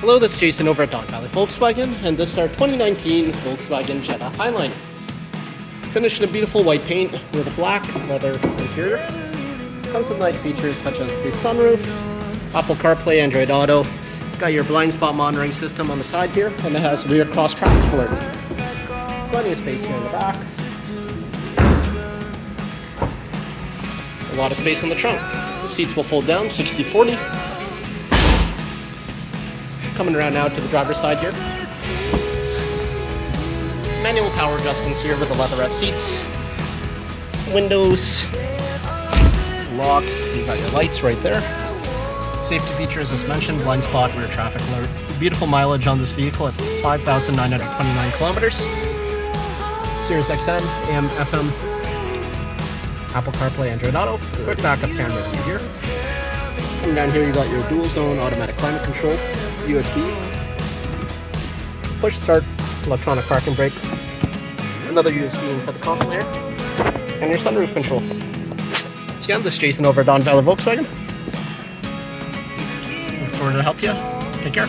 Hello, this is Jason over at Valley Volkswagen, and this is our 2019 Volkswagen Jetta Highline. Finished in a beautiful white paint with a black leather interior. Comes with nice features such as the sunroof, Apple CarPlay, Android Auto. Got your blind spot monitoring system on the side here, and it has rear cross traffic alert. Plenty of space here in the back. A lot of space in the trunk. The seats will fold down 60/40. Coming around now to the driver's side here. Manual power adjustments here with the leatherette seats. Windows. Locks. You got your lights right there. Safety features as mentioned, blind spot, rear traffic alert. Beautiful mileage on this vehicle at 5,929 kilometers. Sirius XM, AM, FM, Apple CarPlay, Android Auto. Quick backup camera view here. Coming down here, you got your dual zone automatic climate control, USB, push start, electronic parking brake, another USB inside the console here, and your sunroof controls. So again, this is Jason over at Valley Volkswagen. Look forward to help you. Take care.